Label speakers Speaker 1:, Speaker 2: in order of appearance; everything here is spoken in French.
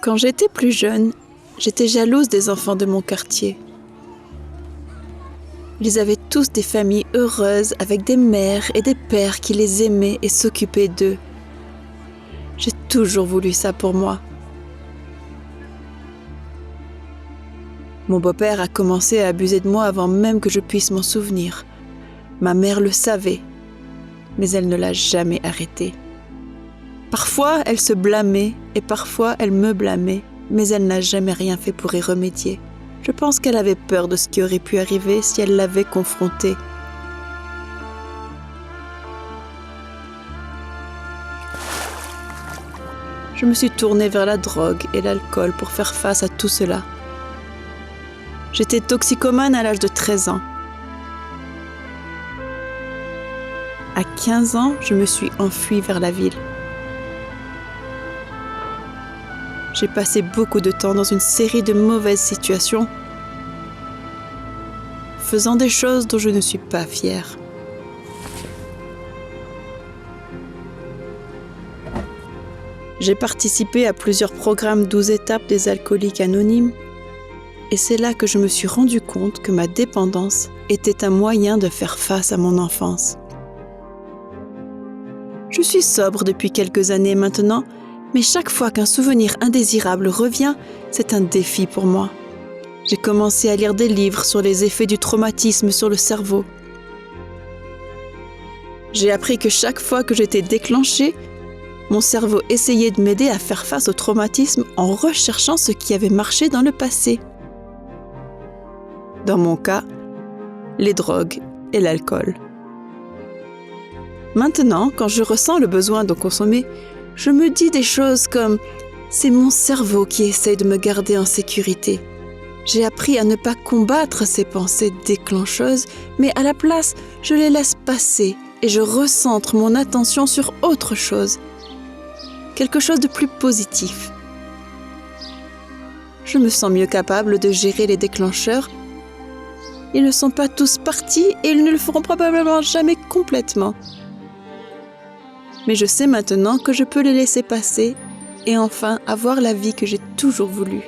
Speaker 1: Quand j'étais plus jeune, j'étais jalouse des enfants de mon quartier. Ils avaient tous des familles heureuses avec des mères et des pères qui les aimaient et s'occupaient d'eux. J'ai toujours voulu ça pour moi. Mon beau-père a commencé à abuser de moi avant même que je puisse m'en souvenir. Ma mère le savait, mais elle ne l'a jamais arrêté. Parfois, elle se blâmait et parfois, elle me blâmait, mais elle n'a jamais rien fait pour y remédier. Je pense qu'elle avait peur de ce qui aurait pu arriver si elle l'avait confrontée. Je me suis tournée vers la drogue et l'alcool pour faire face à tout cela. J'étais toxicomane à l'âge de 13 ans. À 15 ans, je me suis enfuie vers la ville. J'ai passé beaucoup de temps dans une série de mauvaises situations, faisant des choses dont je ne suis pas fière. J'ai participé à plusieurs programmes 12 étapes des alcooliques anonymes, et c'est là que je me suis rendu compte que ma dépendance était un moyen de faire face à mon enfance. Je suis sobre depuis quelques années maintenant, mais chaque fois qu'un souvenir indésirable revient, c'est un défi pour moi. J'ai commencé à lire des livres sur les effets du traumatisme sur le cerveau. J'ai appris que chaque fois que j'étais déclenchée, mon cerveau essayait de m'aider à faire face au traumatisme en recherchant ce qui avait marché dans le passé. Dans mon cas, les drogues et l'alcool. Maintenant, quand je ressens le besoin d'en consommer, je me dis des choses comme « c'est mon cerveau qui essaie de me garder en sécurité ». J'ai appris à ne pas combattre ces pensées déclencheuses, mais à la place, je les laisse passer et je recentre mon attention sur autre chose, quelque chose de plus positif. Je me sens mieux capable de gérer les déclencheurs. Ils ne sont pas tous partis et ils ne le feront probablement jamais complètement. Mais je sais maintenant que je peux les laisser passer et enfin avoir la vie que j'ai toujours voulu.